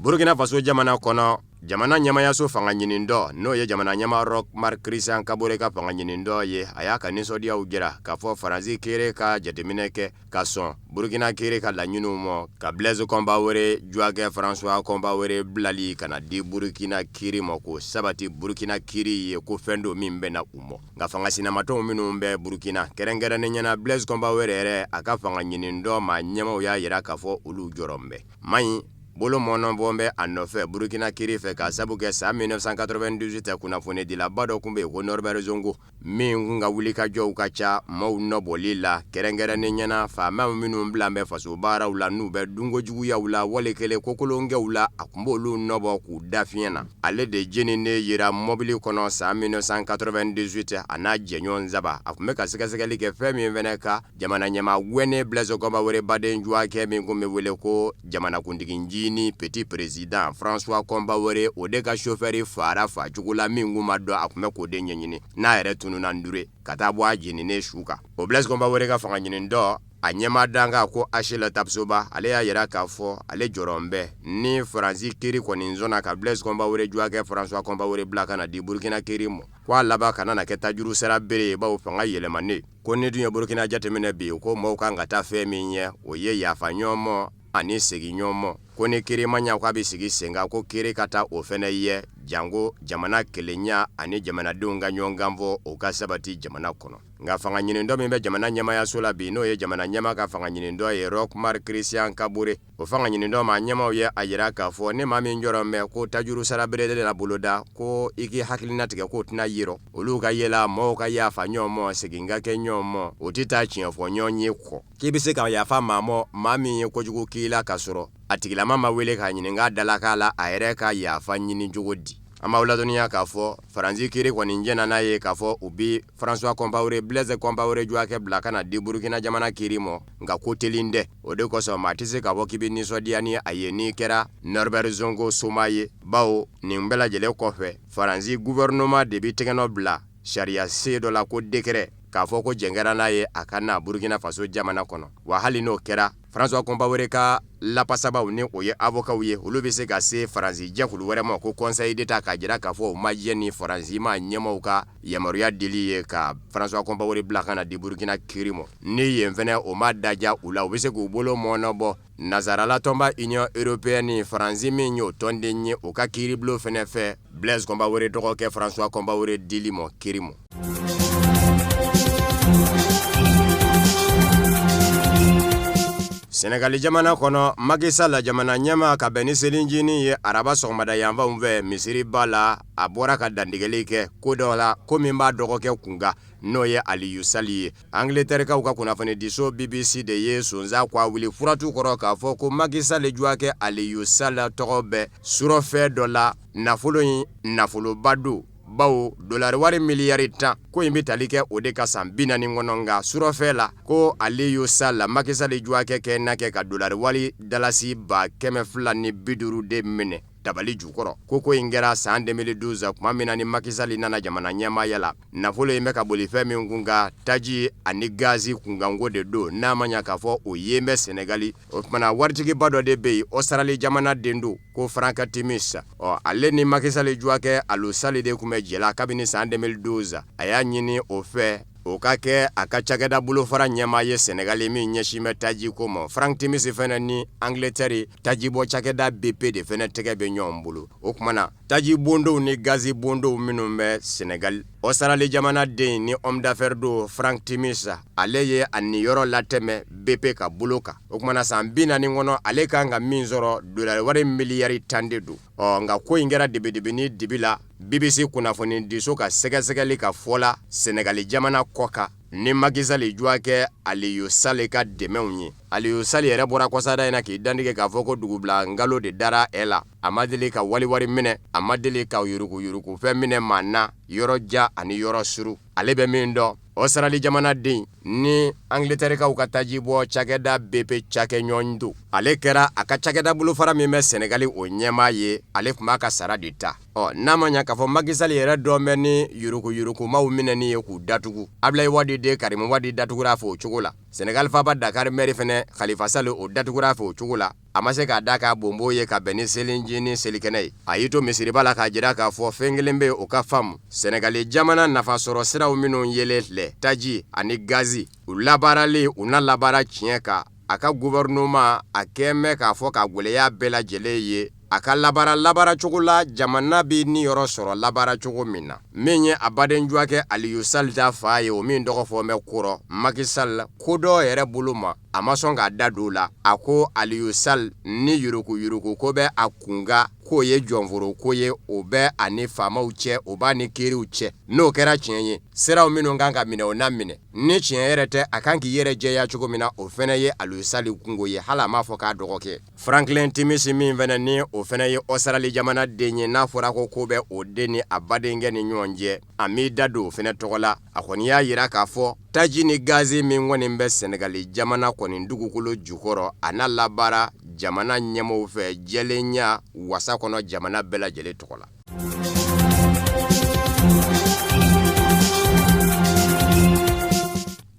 Burkina Faso jamana kɔnɔ jamana ɲɛmayaso fanga ɲinindɔ n'o ye jamana ɲɛma Roch Marc Christian Kabore ka fanga ɲinindɔ ye a y'a ka nisɔndiyaw jira k'a fɔ Faransi kere ka jateminɛ kɛ ka sɔn Burkina kere ka laɲiniw ma ka Blaise Compaoré Joguin François Compaoré bilali ka na di Burkina kiri ma ko sabati Burkina kiri ye ko fɛn do min bɛna u mɔ nka fanga sinamatɔw minnu bɛ Burkina kɛrɛnkɛrɛnnen ɲɛna Blaise Compaoré yɛrɛ a ka fanga ɲinindɔ ma ɲɛmaw y'a yira k'a fɔ olu jɔrɔn bɛ maɲi bolo mɔnɔ bɔnbɛ a nɔfɛ Burkina kiri fɛ ka sabu kɛ san 1998 kunnafoni dilaba dɔ kun bɛ ko Norbert Zongo min kun ka wuli ka jɔw ka ca maaw nɔbɔli la kɛrɛnkɛrɛnnen ɲɛna faamaw minnu bila bɛ faso baaraw la n'u bɛ dunkojuguyaw la wale kelen kokolonkɛw la a kun b'olu nɔbɔ k'u da fiɲɛ na ale de jeninen yira mɔbili kɔnɔ san 1998 a n'a jɛɲɔgɔn Zaba a kun bɛ ka sɛgɛsɛgɛli kɛ fɛn min fɛnɛ ka jamana ɲɛma wɛne Blaise Compaoré baden juakɛ min kun bɛ wele ko jamanakuntigi ni petit président François Compaoré o de ka chauffeur fara fa jugula min kun ma dɔn a kun bɛ k'o de ɲɛɲini n'a yɛrɛ tununa ndure ka taa bɔ a jeninen su kan o Blaise Compaoré ka fanga ɲini dɔ a ɲɛma danga ko Achille Tapsoba ale y'a yira k'a fɔ ale jɔrɔn bɛ ni Faransi kiri kɔni zona ka Blaise Compaoré juakɛ François Compaoré bila kana di Burkina kiri mɔ ko a laban kana na kɛ tajuru sera bere bawo fanga yɛlɛmanen ko ni dun ye Burkina jateminɛ bi ko mɔgɔw kan ka taa fɛn min ɲɛ o ye yafa ɲɔgɔn ani segi ɲɔgɔn ko ni kiri ma ɲa k'a bɛ sigi sen kan ko kiri ka taa o fɛnɛ ye jango jamana kelenya ani jamanadenw ka ɲɔgɔn kan fɔ o ka sabati jamana kɔnɔ nka fanga ɲini dɔ min bɛ jamana ɲɛmayaso la bi n'o ye jamana ɲɛma ka fanga ɲini dɔ ye Rochmar Christian Kabore o fanga ɲini dɔ ma ɲɛmaw ye a yira k'a fɔ ni maa min jɔrɔ mɛ ko tajuru sara bere de la boloda ko i k'i hakilina tigɛ k'o tɛna yirɔ olu ka yela mɔgɔw ka yafa ɲɔgɔn ma segin ka kɛ ɲɔgɔn ma o tɛ taa tiɲɛ fɔ ɲɔgɔn ye kɔ k'i bɛ se ka yafa maa ma maa min ye kojugu k'i la ka sɔrɔ a tigilama ma wele k'a ɲininka dalakan la a yɛrɛ ka yafa ɲini cogo di an b'aw ladɔnniya k'a fɔ Faransi kiri kɔni jɛna n'a ye k'a fɔ u bi François Compaoré Blaise Compaoré juakɛ bila kana di Burkina jamana kiri mɔ nka ko telin dɛ o de kosɔn maa tɛ se k'a fɔ k'i bɛ nisɔndiya ni a ye n'i kɛra Norbert Zongo soma ye bawo nin bɛɛ lajɛlen kɔfɛ Faransi gouvernement de bi tɛgɛnɔ bila sariya se dɔ la ko décret k'a fɔ ko jɛngɛra n'a ye a ka na Burkina Faso jamana kɔnɔ wa hali n'o kɛra François Compaoré ka lapasabaw ni o ye avocaw ye olu bɛ se ka se Faransi jɛkulu wɛrɛ ma ko Conseil d'État k'a jira k'a fɔ o ma jɛ ni Faransi ma ɲɛmaw ka yamaruya dili ye ka François Compaoré bila kana di Burkina kiri mɔ ni yen fɛnɛ o ma daja u la u bɛ se k'u bolo mɔnɔbɔ nazarala tɔnba Union Européenne Faransi min y'o tɔnden ye o ka kiribulon fɛnɛ fɛ Blaise Compaoré dɔgɔkɛ François Compaoré dili mɔ kiri mɔ. Senegali jamana kɔnɔ Macky Sall jamana ɲɛma ka bɛn ni selinjini ye araba sɔgɔmada yanfanw fɛ misiri ba la a bɔra ka dantigɛli kɛ ko dɔ la ko min b'a dɔgɔkɛ kunga n'o ye Aliyu Sali ye Angleterrekaw ka kunnafoni diso BBC de ye sonza kwa wili furatu kɔrɔ k'a fɔ ko Macky Sall juakɛ Aliyu Sall tɔgɔ bɛ surɔfɛ dɔ la nafolo in nafoloba don bawo dolari wari miliyari 10 ko in bɛ tali kɛ o de ka san 40 kɔnɔ nka surɔfɛ la ko Aliyu Sall Macky Sall juakɛ kɛ na kɛ ka dolari wari dalasi 250 de minɛ dabali jukɔrɔ ko in kɛra san 2012 kuma min na ni Macky Sall nana jamana ɲɛmaaya la nafolo in bɛ ka boli fɛn min kun ka taji ani gazi kunkanko de don n'a ma ɲa k'a fɔ o yen bɛ Senegali o tumana waritigiba dɔ de bɛ yen Australie jamana den don ko Frank Timis ale ni Macky Sall juakɛ Aliyu Sall de kun bɛ jɛla kabini san 2012 a y'a ɲini o fɛ o ka kɛ a ka cakɛda bolofara ɲɛmaa ye Senegali min ɲɛsin bɛ taji ko ma Frank Timis fɛnɛ ni Angleterre taji bɔ cakɛda BP de fɛnɛ tɛgɛ bɛ ɲɔgɔn bolo o kumana taji bondow ni gazi bondow minnu bɛ Senegal Australie jamana den ni homme d'affaires do Frank Timis ale ye a niyɔrɔ latɛmɛ BP ka bolo kan o kumana san 40 kɔnɔ ale kan ka min sɔrɔ dolari wari miliyari 10 de don nka ko in kɛra dibidibini dibi la BBC kunnafoni diso ka sɛgɛsɛgɛli ka fɔla Senegali jamana kɔka ni Macky Sall juakɛ Aliyu Sall ka dɛmɛw ye Aliyu Sall yɛrɛ bɔra kɔsada in na k'i dantigɛ k'a fɔ ko dugubila ngalo de dara la a ma deli ka waliwari minɛ a ma deli ka yuruku fɛn minɛ maa na yɔrɔ ja ani yɔrɔ suru ale bɛ min dɔn Australie jamana den ni Angleterrekaw ka taji bɔ cakɛda BP cakɛ ɲɔgɔn don ale kɛra a ka cakɛda bolofara min bɛ Senegali o ɲɛmaa ye ale tun b'a ka sara de ta n'a ma ɲa k'a fɔ Macky Sall yɛrɛ dɔn bɛ ni yurukumaw minɛni ye k'u datugu Ablaye Wade de Karim Wade datugura fɛ o cogo la Senegal faba Dakar maire fɛnɛ Khalifa Sall o datugura fɛ o cogo la a ma se k'a da k'a bombo ye ka bɛn ni selinjini selikɛnɛ ye a y'i to misiriba la k'a jira k'a fɔ fɛn kelen bɛ o ka faamu Senegali jamana nafasɔrɔ siraw minnu yelen filɛ taji ani gazi u labaarali u na labaara tiɲɛ kan a ka gouvernement a kɛn bɛ k'a fɔ ka gwɛlɛya bɛɛ lajɛlen ye a ka labaara cogo la jamana bi ni yɔrɔ sɔrɔ labaara cogo min na min ye a baden juakɛ Aliyu Sall ta fa ye o min dɔgɔ fɔ mɛ kɔrɔ Macky Sall ko dɔ yɛrɛ bolo ma a ma sɔn k'a da don la a ko Aliyu Sall ni yuruku ko bɛ a kunga k'o ye jɔnforo ko ye o bɛ ani faamaw cɛ o b'a ni kiriw cɛ n'o kɛra tiɲɛ ye siraw minnu kan ka minɛ o na minɛ ni tiɲɛ yɛrɛ tɛ a kan k'i yɛrɛ jɛya cogo min na o fɛnɛ ye Aliyu Sall kungo ye hali a m'a fɔ k'a dɔgɔkɛ Franklin Timisi min fɛnɛ ni o fɛnɛ ye Australie jamana den ye n'a fɔra ko bɛ o den ni a badenkɛ ni ɲɔgɔn cɛ a m'i da don o fɛnɛ tɔgɔ la a kɔni y'a yira k'a fɔ taji ni gazi min kɔni bɛ Senegali jamana kɔni dugukolo jukɔrɔ a n'a labaara jamana ɲɛmɔgɔw fɛ jɛlenya wasa kɔnɔ jamana bɛɛ lajɛlen tɔgɔ la.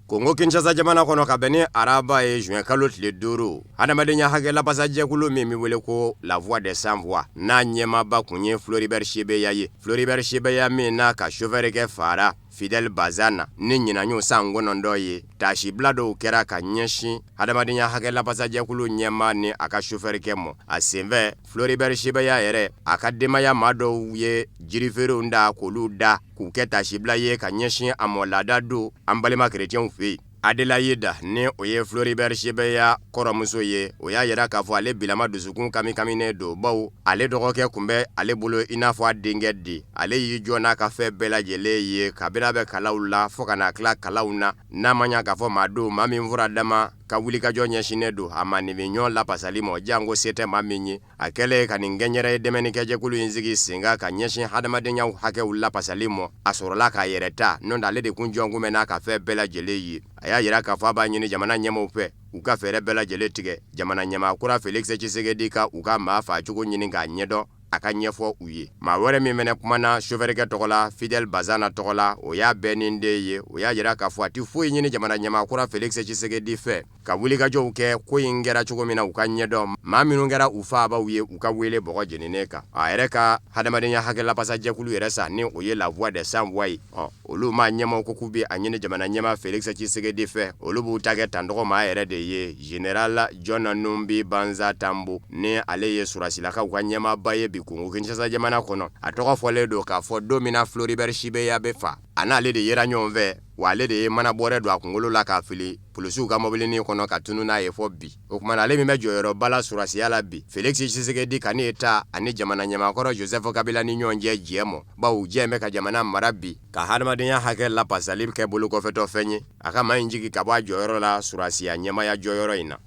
Kongo Kinshasa jamana kɔnɔ ka bɛn ni araba ye juin kalo tile 5 adamadenya hakɛ lapasajɛkulu min bɛ wele ko la voix des sans voix n'a ɲɛmaaba kun ye Floribert Chebeya ye Floribert Chebeya min n'a ka chauffeur kɛ fara Fidel Bazana ni ɲinanɲu san kɔnɔntɔn ye tasibila dɔw kɛra ka ɲɛsin adamadenya hakɛ lapasajɛkulu ɲɛma ni a ka chauffeur kɛ mɔ a senfɛ Floribert Chebeya yɛrɛ a ka denbaya maa dɔw ye jirifeerenw da k'olu da k'u kɛ tasibila ye ka ɲɛsin a mɔ laada don an balima kerecɛnw fɛ yen Adelaida ni o ye Floribert Chebeya kɔrɔmuso ye o y'a yira k'a fɔ ale bilama dusukun kamikaminen don baw ale dɔgɔkɛ kun bɛ ale bolo i n'a fɔ a denkɛ di ale y'i jɔ n'a ka fɛn bɛɛ lajɛlen ye kabini a bɛ kalaw la fo ka na tila kalaw na n'a ma ɲa k'a fɔ maa don maa min fura dama ka wulikajɔ ɲɛsinnen don a ma ɲɔgɔn lapasali ma jango se tɛ maa min ye a kɛlen ka nin gɛnyɛrɛ ye dɛmɛnikɛjɛkulu in sigi senga ka ɲɛsin hadamadenya hakɛw lapasali ma a sɔrɔla k'a yɛrɛ ta n'o tɛ ale de kun jɔn kun bɛ n'a ka fɛn bɛɛ lajɛlen ye a y'a yira k'a fɔ a b'a ɲini jamana ɲɛmɔgɔw fɛ u ka fɛɛrɛ bɛɛ lajɛlen tigɛ jamana ɲɛmaakura Félix Tshisekedi ka u ka maa faa cogo ɲini k'a ɲɛdɔn a ka ɲɛfɔ u ye maa wɛrɛ min fɛnɛ kumana chauffeurkɛ tɔgɔ la Fidel Bazana tɔgɔ la o y'a bɛɛ nin den ye o y'a yira k'a fɔ a tɛ foyi ɲini jamana ɲɛmaakura Félix Tshisekedi fɛ ka wulikajɔw kɛ ko in kɛra cogo min na u ka ɲɛdɔn maa minnu kɛra u faabaw ye u ka wele bɔgɔ jeninen kan a yɛrɛ ka hadamadenya hakɛ lapasajɛkulu yɛrɛ sa ni o ye la voix des sans voix ye olu maa ɲɛmaw ko k'u bɛ a ɲini jamana ɲɛma Félix Tshisekedi fɛ olu b'u ta kɛ tantɔgɔ maa yɛrɛ de ye Général John Numbi Banza Tambo ni ale ye surasilakaw ka ɲɛmaaba ye bi Kongo Kinshasa jamana kɔnɔ a tɔgɔ fɔlen don k'a fɔ don min na Floribert Chebeya bɛ fa a n'ale de yera ɲɔgɔn fɛ wa ale de ye mana bɔrɛ don a kunkolo la k'a fili polisiw ka mobilinin kɔnɔ ka tunu n'a ye fɔ bi o kumana ale min bɛ jɔyɔrɔba la surasiya la bi Félix Tshisekedi ka ni ta ani jamana ɲɛmaakɔrɔ Joseph Kabila ni ɲɔgɔn cɛ jɛ mɔ bawo jɛ bɛ ka jamana mara bi ka hadamadenya hakɛ lapasali kɛ bolo kɔfɛtɔ fɛn ye a ka maa in jigi ka bɔ a jɔyɔrɔ la surasiya ɲɛmaya jɔyɔrɔ in na.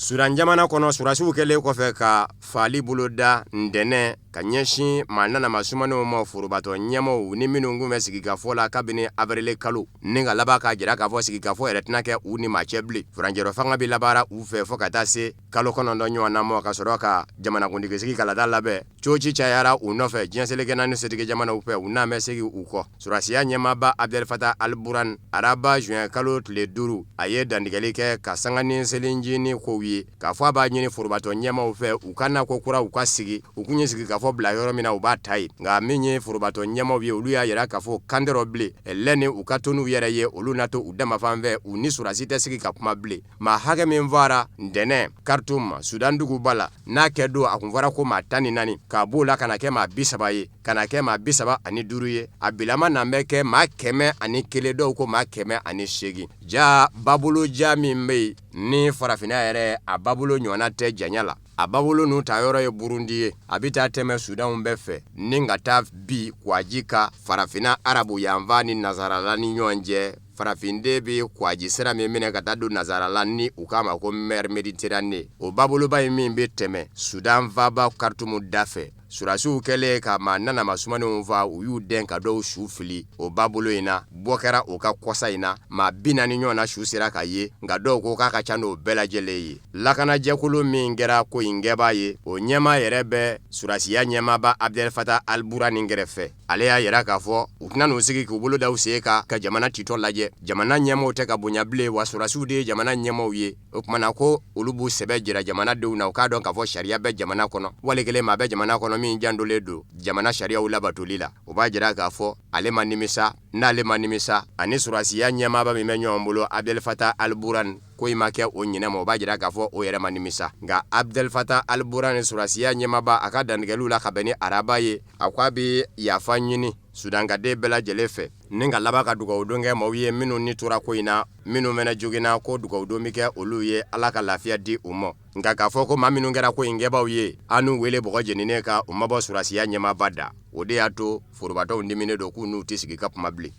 Sudan jamana kɔnɔ surasiw kɛlen kɔfɛ ka fali boloda ntɛnɛ ka ɲɛsin maa nanama sumanenw ma forobatɔ ɲɛmaw ni minnu kun bɛ sigikafɔ la kabini avril kalo ni ka laban k'a jira k'a fɔ sigikafɔ yɛrɛ tɛna kɛ u ni maa cɛ bilen furanjɛrɛ fanga bɛ labaara u fɛ fɔ ka taa se kalo 9 ɲɔgɔn na ma ka sɔrɔ ka jamanakuntigi sigi kalata labɛn coci cayara u nɔfɛ diɲɛ seleke naani setigi jamanaw fɛ u n'a mɛ segi u kɔ surasiya ɲɛmaaba Abdel Fattah al-Burhan araba juin kalo tile 5 a ye dantigɛli kɛ ka sanga ni selinji ni kow ye k'a fɔ a b'a ɲini forobatɔ ɲɛmaw fɛ u ka na ko kura u ka sigi u kun ye sigi k'a fɔ bila yɔrɔ min na u b'a ta ye nka min ye forobatɔ ɲɛmaw ye olu y'a yira k'a fɔ kandɛrɔ bilen lɛni u ka to n'u yɛrɛ ye olu na to u damafan fɛ u ni surasi tɛ sigi ka kuma bilen maa hakɛ min fara ntɛnɛ Khartoum Sudan duguba la n'a kɛ don a kun fɔra ko maa 14 k'a b'o la ka na kɛ maa 30 ye ka na kɛ maa 35 ye a bilama nan bɛ kɛ maa 101 dɔw ko maa 108 ja babolo ja min bɛ yen ni farafinna yɛrɛ a babolo ɲɔgɔnna tɛ janya la a babolo n'u ta yɔrɔ ye Burundi ye a bɛ taa tɛmɛ Sudanw bɛɛ fɛ ni ka taa bi kwaji ka farafinna arabu yanfa ni nazarala ni ɲɔgɔn cɛ farafinde bɛ kwaji sira min minɛ ka taa don nazarala ni u k'a ma ko mer Méditerranée o baboloba in min bɛ tɛmɛ Sudan faba Khartoum da fɛ surasiw kɛlen ka maa nanama sumanenw fa u y'u den ka dɔw su fili o babolo in na bɔ kɛra o ka kɔsa in na maa 40 ɲɔgɔn na su sera ka ye nka dɔw ko k'a ka ca n'o bɛɛ lajɛlen ye lakanajɛkulu min kɛra ko in kɛbaa ye o ɲɛma yɛrɛ bɛ surasiya ɲɛmaaba Abdel Fattah al-Burhan kɛrɛfɛ ale y'a yira k'a fɔ u tɛna n'u sigi k'u bolo da u sen ka jamana titɔ lajɛ jamana ɲɛmaw tɛ ka bonya bilen wa surasiw de ye jamana ɲɛmaw ye o kumana ko olu b'u sɛbɛ jira jamanadenw na u k'a dɔn k'a fɔ sariya bɛ jamana kɔnɔ wali kelen maa bɛ jamana kɔnɔ min jandolen don jamana sariyaw labatoli la o b'a jira k'a fɔ ale ma nimisa n'ale ma nimisa ani surasiya ɲɛmaaba min bɛ ɲɔgɔn bolo Abdel Fattah al-Burhan ko i ma kɛ o ɲinɛma o b'a jira k'a fɔ o yɛrɛ ma nimisa nka Abdel Fattah al-Burhan surasiya ɲɛmaba a ka dantigɛliw la ka bɛn ni araba ye a ko a bɛ yafa ɲini Sudankaden bɛɛ lajɛlen fɛ ni ka laban ka dugawudon kɛ maaw ye minnu ni tora ko in na minnu mɛnɛ joginna ko dugawudon bɛ kɛ olu ye Ala ka lafiya di u ma nka k'a fɔ ko maa minnu kɛra ko in kɛbaaw ye an n'u wele bɔgɔ jeninen ka u ma bɔ surasiya ɲɛmaba da o de y'a to forobatɔw diminen don k'u n'u tɛ sigi ka kuma bilen.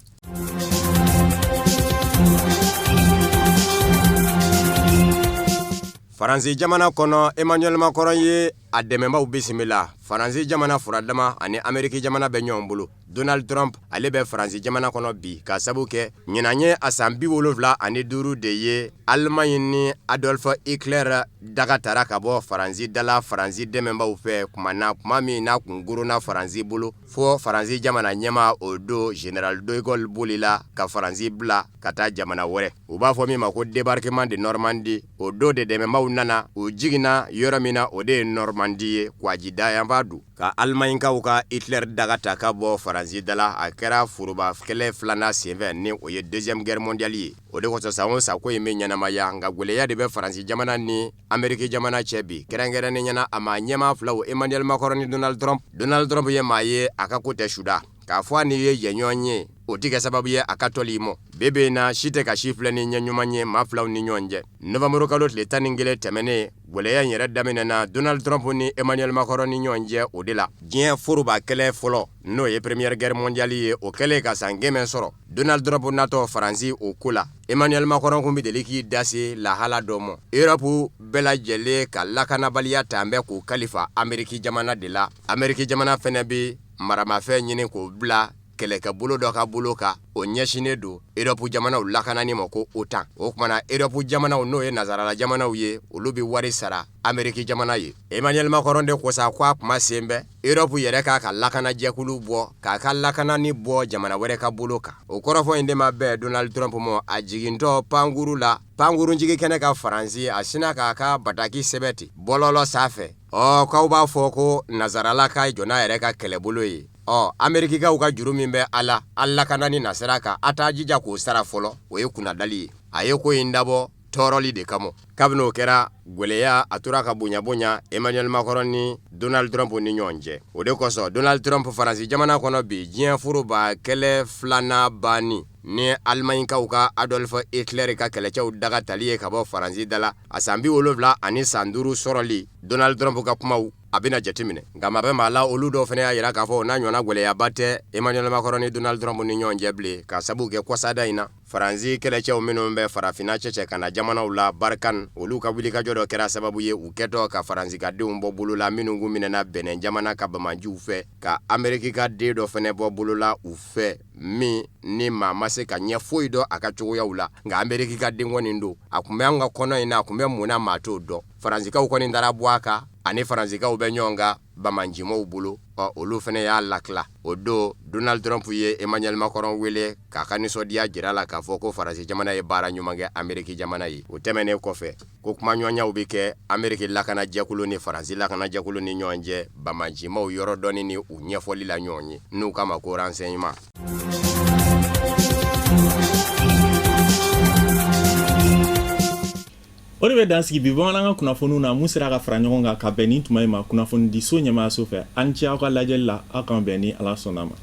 Faransi jamana kɔnɔ Emmanuel Macron ye a dɛmɛbaaw bisimila. Faransi jamana furadama ani Ameriki jamana bɛ ɲɔgɔn bolo. Donald Trump ale bɛ Faransi jamana kɔnɔ bi ka sabu kɛ ɲinan ye a san 75 de ye Allemagne ni Adolf Hitler daga tara ka bɔ Faransi dala Faransi dɛmɛbaaw fɛ kuma min n'a kun guruna Faransi bolo fo Faransi jamana ɲɛma o do General de Gaulle bolila ka Faransi bila ka taa jamana wɛrɛ. U b'a fɔ min ma ko débarquement de Normandie o do de dɛmɛbaaw nana u jiginna yɔrɔ min na o de ye Normandie ye kwajida yanfa du ka Almankaw ka Hitler daga ta ka bɔ Faransi dala a kɛra foroba kɛlɛ filanan senfɛ ni o ye deuxième guerre mondiale ye o de kosɔn san o san ko in bɛ ɲɛnamaya nka gwɛlɛya de bɛ Faransi jamana ni Ameriki jamana cɛ bi kɛrɛnkɛrɛnnen ɲɛna a ma ɲɛma filaw Emmanuel Macron ni Donald Trump ye maa ye a ka ko tɛ suda k'a fɔ a ni ye jɛɲɔgɔn ye o tɛ kɛ sababu ye a ka tɔli mɔ bebe na si tɛ ka si filɛ ni ɲɛ ɲuman ye maa filaw ni ɲɔgɔn cɛ novembre kalo tile 11 tɛmɛnen gwɛlɛya in yɛrɛ daminɛna Donald Trump ni Emmanuel Macron ni ɲɔgɔn cɛ o de la diɲɛ foroba kɛlɛ fɔlɔ n'o ye première guerre mondiale ye o kɛlen ka san gɛmɛ sɔrɔ Donald Trump natɔ Faransi o ko la Emmanuel Macron kun bɛ deli k'i dase lahala dɔ mɔ Europe bɛɛ lajɛlen ka lakanabaliya ta an bɛ k'u kalifa Ameriki jamana de la Ameriki jamana fɛnɛ bɛ maramafɛn ɲini k'o bila kɛlɛkɛbolo dɔ ka bolo kan o ɲɛsinen don Europe jamanaw lakanani ma ko OTAN o kumana Europe jamanaw n'o ye nazarala jamanaw ye olu bɛ wari sara Ameriki jamana ye Emmanuel Macron de ko sa ko a kuma sen bɛ Europe yɛrɛ k'a ka lakana jɛkulu bɔ k'a ka lakanani bɔ jamana wɛrɛ ka bolo kan o kɔrɔfɔ in de ma bɛɛ Donald Trump ma a jigintɔ pankuru la pankurunjigi kɛnɛ ka Faransi a sina k'a ka bataki sɛbɛti bɔlɔlɔ sanfɛ k'aw b'a fɔ ko nazarala ka jɔna yɛrɛ ka kɛlɛbolo ye Amerikikaw ka juru min bɛ ala lakanani nasira kan a t'a jija k'o sara fɔlɔ o ye kunnadali ye a ye ko in dabɔ tɔɔrɔli de kama kabini o kɛra gwɛlɛya a tora ka bonya Emmanuel Macron ni Donald Trump ni ɲɔgɔn cɛ o de kosɔn Donald Trump Faransi jamana kɔnɔ bi diɲɛ foroba kɛlɛ filanan banni ni Almankaw ka Adolf Hitler ka kɛlɛcɛw daga tali ye ka bɔ Faransi dala a san 70 ani san 5 sɔrɔli Donald Trump ka kumaw a bɛna jateminɛ nka maa bɛ maa la olu dɔw fana y'a jira k'a fɔ n'a ɲɔgɔnna gwɛlɛyaba tɛ Emmanuel Macron ni Donald Trump ni ɲɔgɔn cɛ bilen ka sabu kɛ kɔsada in na Faransi kɛlɛcɛw minnu bɛ farafinna cɛcɛ ka na jamanaw la Barkan olu ka wulikajɔ dɔ kɛra sababu ye u kɛtɔ ka Faransi ka denw bɔ bolo la minnu kun minɛna Benin jamana ka bamajiw fɛ ka Ameriki ka den dɔ fana bɔ bolo la u fɛ min ni maa ma se ka ɲɛ foyi dɔn a ka cogoyaw la nka Ameriki ka den kɔni don a kun bɛ an ka kɔnɔ in na a kun bɛ mun na maa t'o dɔn Faransikaw kɔni taara bɔ a kan ani Faransikaw bɛ ɲɔgɔn kan bamanjimaw bolo olu fana y'a lakila o don Donald Trump ye Emmanuel Macron wele k'a ka nisɔndiya jira la k'a fɔ ko Faransi jamana ye baara ɲuman kɛ Ameriki jamana ye o tɛmɛnen kɔfɛ ko kuma ɲɔgɔnyaw bɛ kɛ Ameriki lakana jɛkulu ni Faransi lakana jɛkulu ni ɲɔgɔn cɛ bamanjimaw yɔrɔ dɔɔni ni u ɲɛfɔli la ɲɔgɔn ye n'u kama ko renseignement. O de bɛ dan sigi bi bamanankan kunnafoniw na mun sera ka fara ɲɔgɔn kan ka bɛn ni tuma in ma kunnafoni di so ɲɛmaayaso fɛ an ni ce aw ka lajɛli la aw kan bɛn ni Ala sɔnna ma.